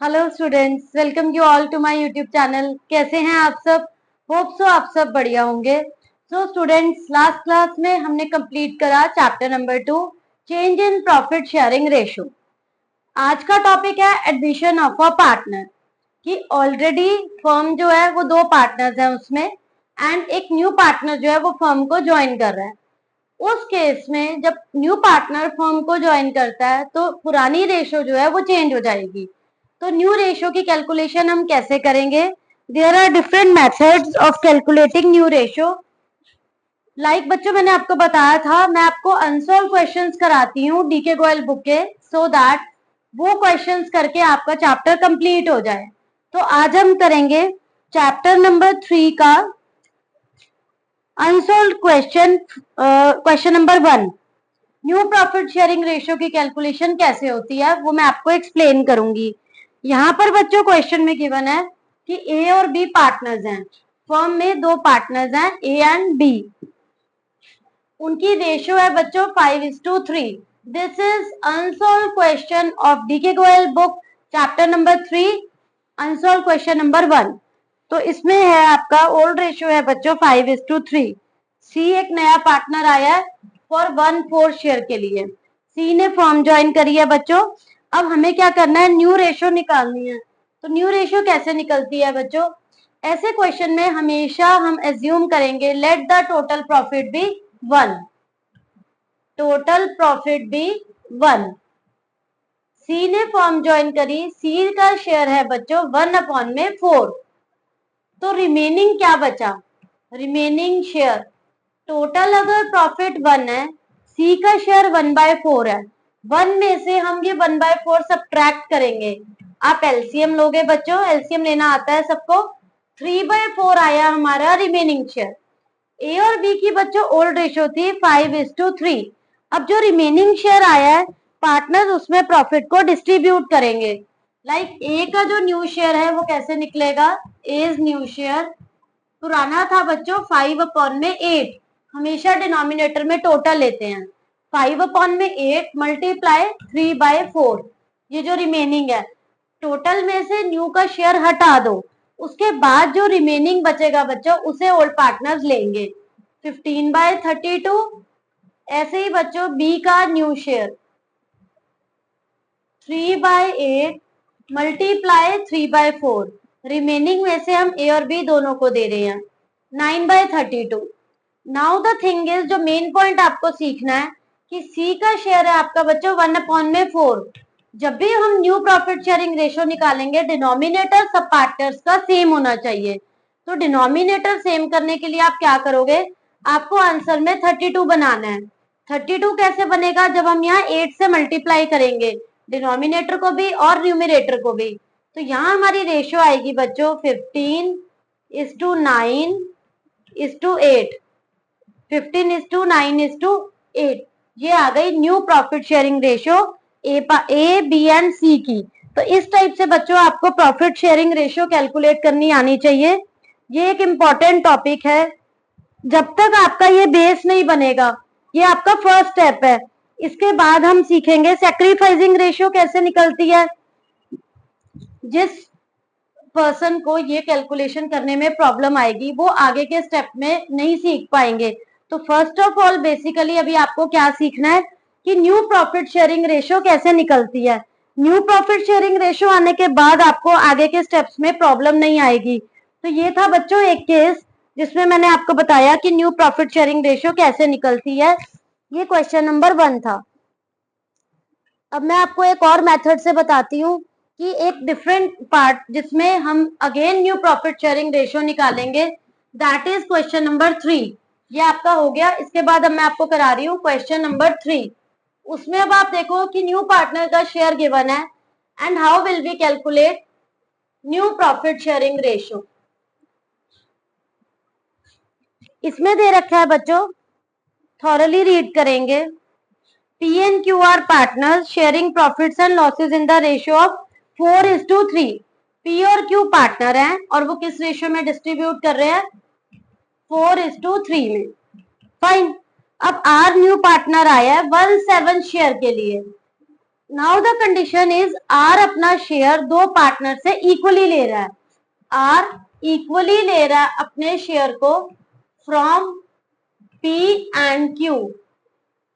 Hello students, welcome you all to my YouTube channel. कैसे हैं आप सब? होप सो आप सब बढ़िया होंगे। सो स्टूडेंट्स, लास्ट क्लास में हमने कंप्लीट करा chapter number 2, change in profit sharing ratio. आज का टॉपिक है एडमिशन ऑफ अ पार्टनर, कि ऑलरेडी फर्म जो है वो दो पार्टनर्स हैं उसमें, एंड एक न्यू पार्टनर जो है वो फर्म को ज्वाइन कर रहा है। उस केस में जब न्यू पार्टनर फर्म को ज्वाइन करता है तो पुरानी रेशो जो है वो चेंज हो जाएगी। तो न्यू रेशो की कैलकुलेशन हम कैसे करेंगे? There are different methods of calculating new ratio. Like बच्चों, मैंने आपको बताया था, मैं आपको अनसॉल्व क्वेश्चंस कराती हूँ डीके गोयल बुक के, सो दैट वो क्वेश्चंस करके आपका चैप्टर कंप्लीट हो जाए। तो आज हम करेंगे चैप्टर नंबर 3 का unsolved question number 1। New profit sharing ratio की कैलकुलेशन कैसे होती है वो मैं आपको एक्सप्लेन करूंगी। यहाँ पर बच्चों क्वेश्चन में गिवन है कि ए और बी पार्टनर्स हैं, फर्म में दो पार्टनर्स हैं ए एंड बी। उनकी रेशियो है बच्चों 5:3। This is unsolved question of DK Goyal book chapter number 3, unsolved question number 1। तो इसमें है आपका ओल्ड रेशियो है बच्चों 5:3। सी एक नया पार्टनर आया है फॉर 1/4 शेयर के लिए। सी ने फॉर्म ज्वाइन करी है बच्चों। अब हमें क्या करना है? न्यू रेशियो निकालनी है। तो न्यू रेशियो कैसे निकलती है बच्चों? ऐसे क्वेश्चन में हमेशा हम एज्यूम करेंगे let the total profit be 1। Total profit be 1। C ने फॉर्म ज्वाइन करी, सी का शेयर है बच्चों 1/4। तो रिमेनिंग क्या बचा? रिमेनिंग शेयर, टोटल अगर प्रॉफिट 1 है, सी का शेयर 1/4 है, 1 में से हम ये 1/4 सब्ट्रैक्ट करेंगे। आप एलसीएम लोगे बच्चों, एलसीएम लेना आता है सबको। 3/4 आया हमारा रिमेनिंग शेयर। ए और बी की बच्चों ओल्ड रेशियो थी 5:3। अब जो रिमेनिंग शेयर आया है, पार्टनर उसमें प्रॉफिट को डिस्ट्रीब्यूट करेंगे। लाइक ए का जो न्यू शेयर है वो कैसे निकलेगा? एज न्यू शेयर पुराना था बच्चों 5/8। हमेशा डिनोमिनेटर में टोटल लेते हैं। 5/8 मल्टीप्लाई 3/4, ये जो रिमेनिंग है, टोटल में से न्यू का शेयर हटा दो, उसके बाद जो रिमेनिंग बचेगा बच्चों उसे ओल्ड पार्टनर्स लेंगे। 15/32। ऐसे ही बच्चों बी का न्यू शेयर 3/8 मल्टीप्लाई 3/4, रिमेनिंग में से हम ए और बी दोनों को दे रहे हैं 9/32। नाउ द थिंग इज, जो मेन पॉइंट आपको सीखना है कि सी का शेयर है आपका बच्चों 1/4। जब भी हम न्यू प्रॉफिट शेयरिंग रेशियो निकालेंगे, डिनोमिनेटर सब पार्टनर्स का सेम होना चाहिए। तो डिनोमिनेटर सेम करने के लिए आप क्या करोगे? आपको आंसर में 32 बनाना है। 32 कैसे बनेगा? जब हम यहाँ 8 से मल्टीप्लाई करेंगे, डिनोमिनेटर को भी और न्यूमिनेटर को भी। तो यहाँ हमारी रेशियो आएगी बच्चों 15:9:8। 15:9:8, ये आ गई new profit sharing ratio A B and C की। तो इस टाइप से बच्चों आपको प्रॉफिट शेयरिंग रेशियो कैलकुलेट करनी आनी चाहिए। ये एक इंपॉर्टेंट टॉपिक है। जब तक आपका ये बेस नहीं बनेगा, ये आपका फर्स्ट स्टेप है। इसके बाद हम सीखेंगे सैक्रिफाइसिंग रेशियो कैसे निकलती है। जिस पर्सन को ये कैलकुलेशन करने में प्रॉब्लम आएगी वो आगे के स्टेप में नहीं सीख पाएंगे। तो फर्स्ट ऑफ ऑल बेसिकली अभी आपको क्या सीखना है कि न्यू प्रॉफिट शेयरिंग रेशियो कैसे निकलती है। न्यू प्रॉफिट शेयरिंग रेशियो आने के बाद आपको आगे के स्टेप्स में प्रॉब्लम नहीं आएगी। तो ये था बच्चों एक केस जिसमें मैंने आपको बताया कि न्यू प्रॉफिट शेयरिंग रेशियो कैसे निकलती है। ये क्वेश्चन नंबर 1 था। अब मैं आपको एक और मेथड से बताती हूँ कि एक डिफरेंट पार्ट जिसमें हम again new profit sharing ratio निकालेंगे, दैट इज क्वेश्चन नंबर 3। ये आपका हो गया। इसके बाद अब मैं आपको करा रही हूँ क्वेश्चन नंबर 3। उसमें अब आप देखो कि न्यू पार्टनर का शेयर गिवन है and how will we calculate new profit sharing ratio. इसमें दे रखा है बच्चों, थॉरली रीड करेंगे। P and Q are partners sharing profits and losses in the ratio of 4:3। P और Q पार्टनर हैं और वो किस रेशियो में डिस्ट्रीब्यूट कर रहे हैं? 4:3 में। फाइन। अब R न्यू पार्टनर आया है 1/7 शेयर के लिए। Now the condition is R अपना शेयर दो पार्टनर से इक्वली ले रहा है, आर इक्वली ले रहा है अपने शेयर को from P and Q.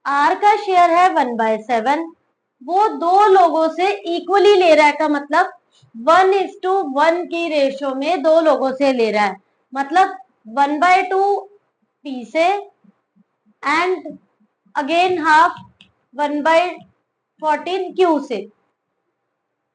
R का शेयर है 1/7, वो दो लोगों से इक्वली ले रहा है का मतलब 1:1 की रेशो में दो लोगों से ले रहा है, मतलब 1/2 पी से एंड अगेन हाफ 1/14 क्यू से।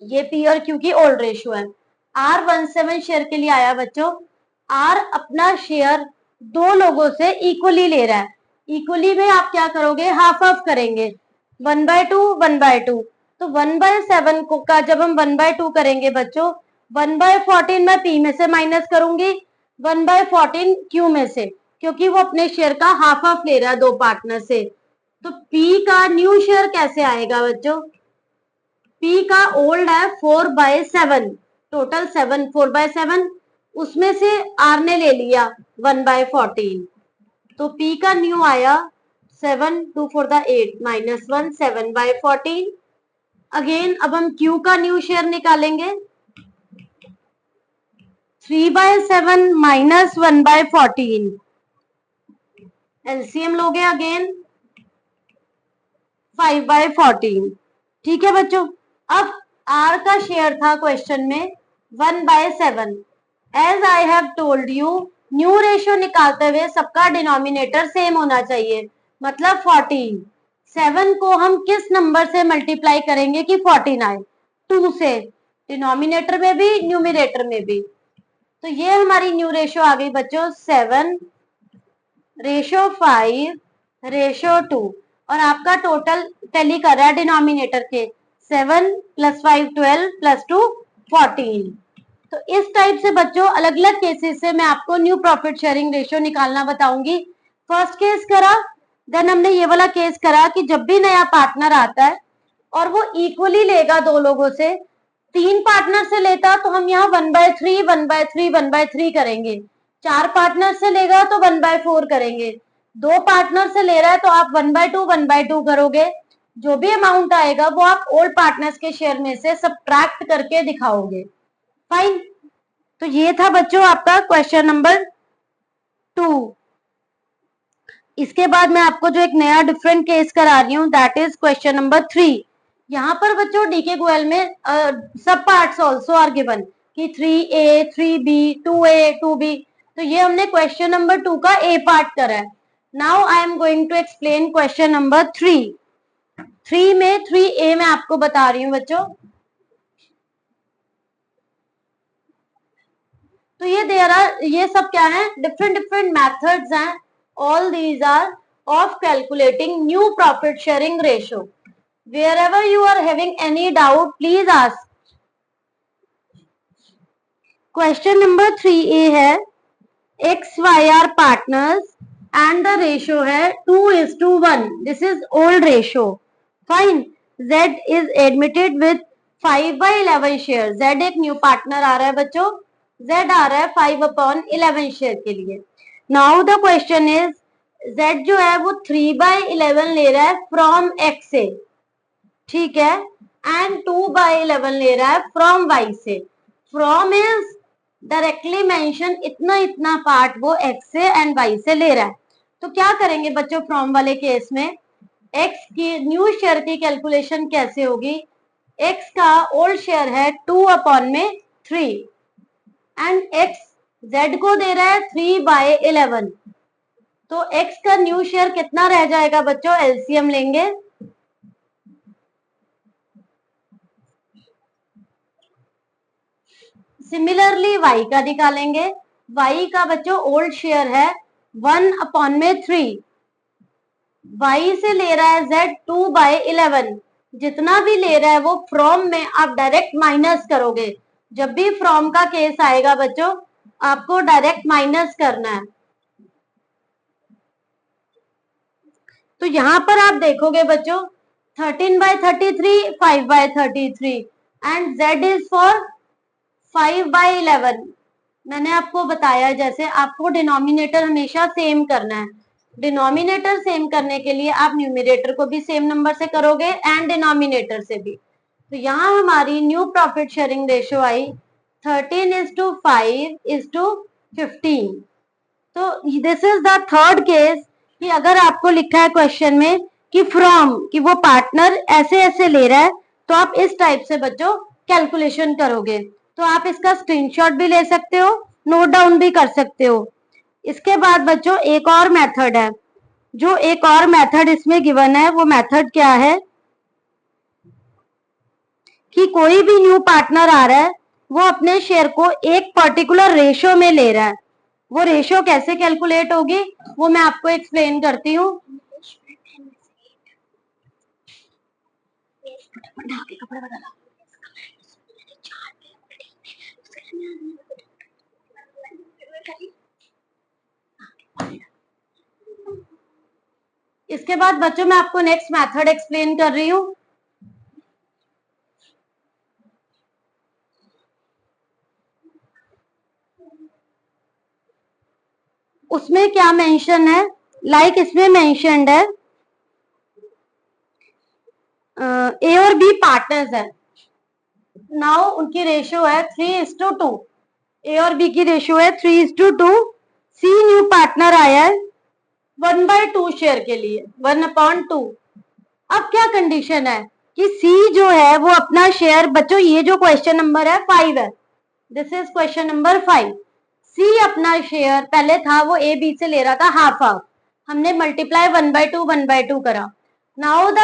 ये पी और क्यू की ओल्ड रेशियो है। आर 1/7 शेयर के लिए आया बच्चों, आर अपना शेयर दो लोगों से इक्वली ले रहा है, इक्वली में आप क्या करोगे, हाफ हाफ करेंगे, 1/2 1/2, तो 1/7 को का जब हम 1/2 करेंगे बच्चों, 1/14 मैं पी में से माइनस करूंगी, 1/14 क्यू में से, क्योंकि वो अपने शेयर का हाफ हाफ ले रहा है दो पार्टनर से। तो पी का न्यू शेयर कैसे आएगा बच्चों, पी का ओल्ड है 4/7, टोटल 7, 4/7, उसमें से आर ने ले लिया 1/14, तो पी का न्यू आया 7, 2 4 8 -1 7/14। अगेन अब हम क्यू का न्यू शेयर निकालेंगे, 3/7 -1/14, एलसीएम लोगे अगेन 5/14। ठीक है बच्चों, अब आर का शेयर था क्वेश्चन में 1/7। As I have told you, new ratio निकालते हुए सबका डिनोमिनेटर सेम होना चाहिए, मतलब 14। 7 को हम किस नंबर से मल्टीप्लाई करेंगे कि 14 आए, 2 से, डिनोमिनेटर में भी न्यूमिनेटर में भी। तो ये हमारी न्यू रेशियो आ गई बच्चों 7:5:2, और आपका टोटल टैली कर रहा है डिनोमिनेटर के, 7 + 5 12 + 2 14। तो इस टाइप से बच्चों अलग अलग केसेस से मैं आपको न्यू प्रॉफिट शेयरिंग रेशियो निकालना बताऊंगी। फर्स्ट केस करा, देन हमने ये वाला केस करा कि जब भी नया पार्टनर आता है और वो इक्वली लेगा दो लोगों से, 3 पार्टनर से लेता तो हम यहाँ 1/3 1/3 1/3 करेंगे, 4 पार्टनर से लेगा तो 1/4 करेंगे, 2 पार्टनर से ले रहा है तो आप 1/2 1/2 करोगे, जो भी अमाउंट आएगा वो आप ओल्ड पार्टनर्स के शेयर में से सब्ट्रैक्ट करके दिखाओगे। फाइन, तो ये था बच्चों आपका क्वेश्चन नंबर 2। इसके बाद मैं आपको जो एक नया डिफरेंट केस करा रही हूँ, दैट इज क्वेश्चन नंबर 3। यहाँ पर बच्चों डीके गोयल में सब पार्ट्स आल्सो आर गिवन कि 3A 3B 2A 2B, तो ये हमने क्वेश्चन नंबर 2 का ए पार्ट करा है। Now I am going to explain question number 3। 3 में 3A मैं आपको बता रही हूँ बच्चों। तो ये सब क्या है, डिफरेंट डिफरेंट मेथड्स हैं, all these are of calculating new profit sharing ratio. Wherever you are having any doubt, please ask. Question number 3A है, XY are partners and the ratio है 2:1. This is old ratio. Fine. Z is admitted with 5/11 share. Z एक new partner आ रहा है बच्चों, Z आ रहा है 5/11 share के लिए। Now the question is, Z जो है वो 3/11 ले रहा है फ्रॉम X से, ठीक है, एंड 2/11 ले रहा है फ्रॉम Y से। फ्रॉम इज डायरेक्टली मेंशन, इतना इतना पार्ट वो X से एंड Y से ले रहा है। तो क्या करेंगे बच्चों फ्रॉम वाले केस में, X की न्यू शेयर की कैलकुलेशन कैसे होगी, X का ओल्ड शेयर है 2/3 एंड X Z को दे रहा है 3/11, तो X का न्यू शेयर कितना रह जाएगा बच्चों, एलसीएम लेंगे, सिमिलरली Y का निकालेंगे। Y का बच्चों ओल्ड शेयर है 1/3, Y से ले रहा है Z 2/11, जितना भी ले रहा है वो फ्रॉम में आप डायरेक्ट माइनस करोगे। जब भी फ्रॉम का केस आएगा बच्चों आपको डायरेक्ट माइनस करना है। तो यहां पर आप देखोगे बच्चों 13/33 5/33 एंड Z इज फॉर 5/11। मैंने आपको बताया जैसे आपको डिनोमिनेटर हमेशा सेम करना है, डिनोमिनेटर सेम करने के लिए आप न्यूमिनेटर को भी सेम नंबर से करोगे एंड डिनोमिनेटर से भी। तो यहाँ हमारी न्यू प्रॉफिट शेयरिंग रेशियो आई 13:5:15। तो this is the third case कि अगर आपको लिखा है क्वेश्चन में कि फ्रॉम, कि वो पार्टनर ऐसे ऐसे ले रहा है, तो आप इस टाइप से बच्चों कैलकुलेशन करोगे। तो आप इसका स्क्रीनशॉट भी ले सकते हो, नोट डाउन भी कर सकते हो। इसके बाद बच्चों एक और मेथड है, जो एक और मेथड इसमें गिवन है, वो मेथड क्या है कि कोई भी न्यू पार्टनर आ रहा है, वो अपने शेयर को एक पर्टिकुलर रेशियो में ले रहा है। वो रेशियो कैसे कैलकुलेट होगी वो मैं आपको एक्सप्लेन करती हूँ। इसके बाद बच्चों मैं आपको नेक्स्ट मेथड एक्सप्लेन कर रही हूँ। उसमें क्या मेंशन है, लाइक इसमें मेंशन्ड है ए और बी पार्टनर्स है। नाउ उनकी रेशियो है 3:2। ए और बी की रेशियो है 3:2। सी न्यू पार्टनर आया है 1/2 शेयर के लिए, 1/2। अब क्या कंडीशन है कि सी जो है वो अपना शेयर, बच्चों ये जो क्वेश्चन नंबर है 5 है, दिस इज क्वेश्चन नंबर 5। सी अपना शेयर पहले था वो ए बी से ले रहा था हाफ हाफ, हमने मल्टीप्लाई 1/2 करा। Now the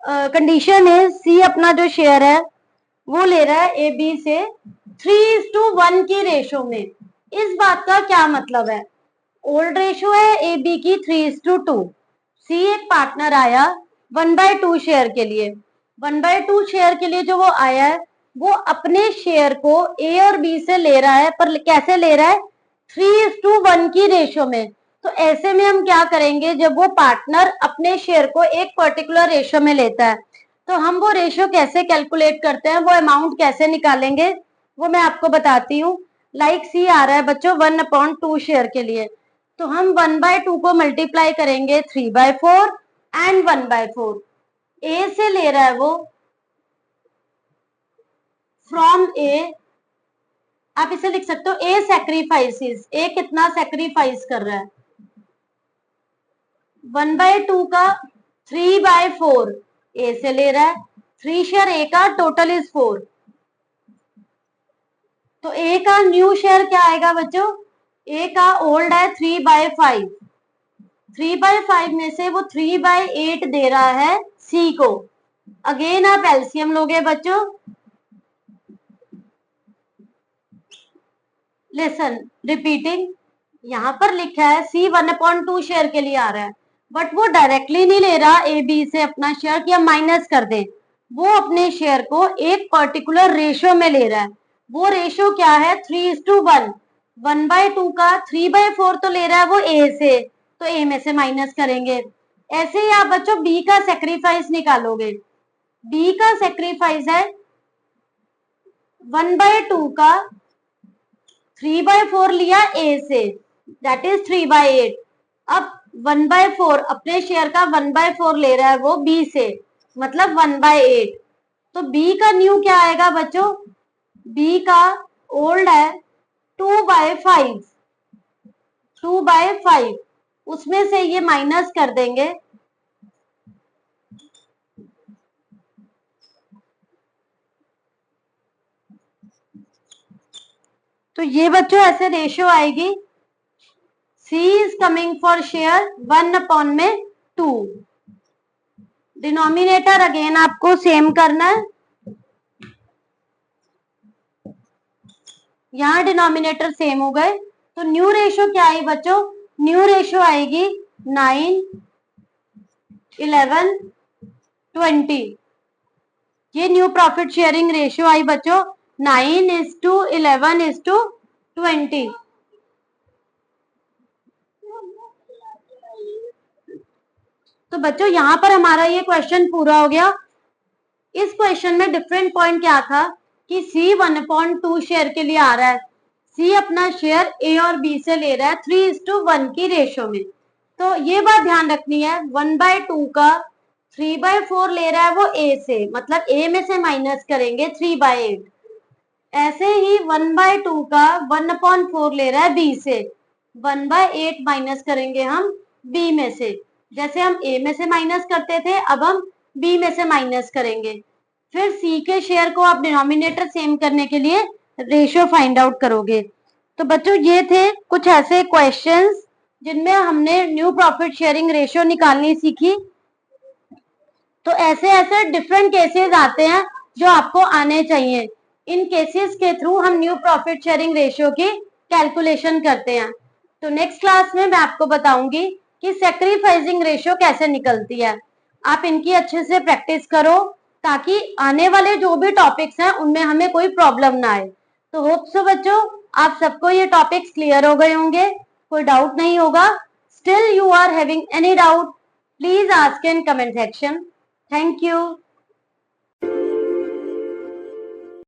condition is C अपना जो शेयर है वो ले रहा है ए बी से 3:1 की रेशो में। इस बात का क्या मतलब है, ओल्ड रेशो है ए बी की 3:2। सी एक पार्टनर आया 1/2 शेयर के लिए, 1/2 शेयर के लिए जो वो आया है वो अपने शेयर को ए और बी से ले रहा है, पर कैसे ले रहा है, 3:1 की रेशो में। तो ऐसे में हम क्या करेंगे, जब वो पार्टनर अपने शेयर को एक पर्टिकुलर रेशो में लेता है तो हम वो रेशो कैसे कैलकुलेट करते हैं, वो अमाउंट कैसे निकालेंगे वो मैं आपको बताती हूँ। लाइक सी आ रहा है बच्चों 1/2 शेयर के लिए, तो हम 1/2 को मल्टीप्लाई करेंगे 3/4 एंड 1/4। ए से ले रहा है वो फ्रॉम ए, आप इसे लिख सकते हो ए सैक्रिफाइसेस, ए कितना सैक्रिफाइस कर रहा है, 1/2 का 3/4 ए से ले रहा है, 3 शेयर ए का टोटल इज 4। तो ए का न्यू शेयर क्या आएगा बच्चों, ए का ओल्ड है 3/5, 3/5 में से वो 3/8 दे रहा है सी को। अगेन आप एलसीएम लोगे बच्चों, लिसन रिपीटिंग, यहाँ पर लिखा है सी 1/2 शेयर के लिए आ रहा है, बट वो डायरेक्टली नहीं ले रहा ए बी से अपना शेयर कि हम माइनस कर दें, वो अपने शेयर को एक पर्टिकुलर रेशियो में ले रहा है। वो रेशियो क्या है, 3:1। 1/2 का 3/4 तो ले रहा है वो ए से, तो ए में से माइनस करेंगे। ऐसे ही आप बच्चों बी का सेक्रीफाइस निकालोगे, बी का सेक्रीफाइस है 1/2 का 3/4 लिया ए से, दैट इज 3/8। अब 1/4 अपने शेयर का 1/4 ले रहा है वो बी से, मतलब 1/8। तो बी का न्यू क्या आएगा बच्चों, बी का ओल्ड है 2/5, 2/5, उसमें से ये माइनस कर देंगे, तो ये बच्चों ऐसे रेशियो आएगी, C is coming for share 1/2। Denominator again आपको सेम करना है, यहाँ डिनोमिनेटर सेम हो गए, तो न्यू रेशियो क्या आई बच्चों, न्यू रेशियो आएगी 9, 11, 20। ये न्यू प्रॉफिट शेयरिंग रेशियो आई बच्चों 9:11:20। तो बच्चों यहाँ पर हमारा ये क्वेश्चन पूरा हो गया। इस क्वेश्चन में डिफरेंट पॉइंट क्या था कि सी 1/2 शेयर के लिए आ रहा है, सी अपना शेयर ए और बी से ले रहा है 3:1 की रेशियो में। तो ये बात ध्यान रखनी है, 1/2 का 3/4 ले रहा है वो ए से, मतलब ए में से माइनस करेंगे 3/8। ऐसे ही 1/2 का 1/4 ले रहा है बी से, 1/8 माइनस करेंगे हम बी में से। जैसे हम ए में से माइनस करते थे, अब हम बी में से माइनस करेंगे। फिर सी के शेयर को आप डिनोमिनेटर सेम करने के लिए रेशियो फाइंड आउट करोगे। तो बच्चों ये थे कुछ ऐसे क्वेश्चंस जिनमें हमने न्यू प्रॉफिट शेयरिंग रेशियो निकालनी सीखी। तो ऐसे ऐसे डिफरेंट केसेस आते हैं जो आपको आने चाहिए। इन केसेस के थ्रू हम न्यू प्रॉफिट शेयरिंग रेशियो की कैलकुलेशन करते हैं। तो नेक्स्ट क्लास में मैं आपको बताऊंगी कि सैक्रिफाइसिंग रेशियो कैसे निकलती है। आप इनकी अच्छे से प्रैक्टिस करो ताकि आने वाले जो भी टॉपिक्स हैं उनमें हमें कोई प्रॉब्लम ना आए। तो होप सो बच्चों आप सबको ये टॉपिक्स क्लियर हो गए होंगे, कोई डाउट नहीं होगा। Still you are having any doubt, please ask in comment section. Thank you.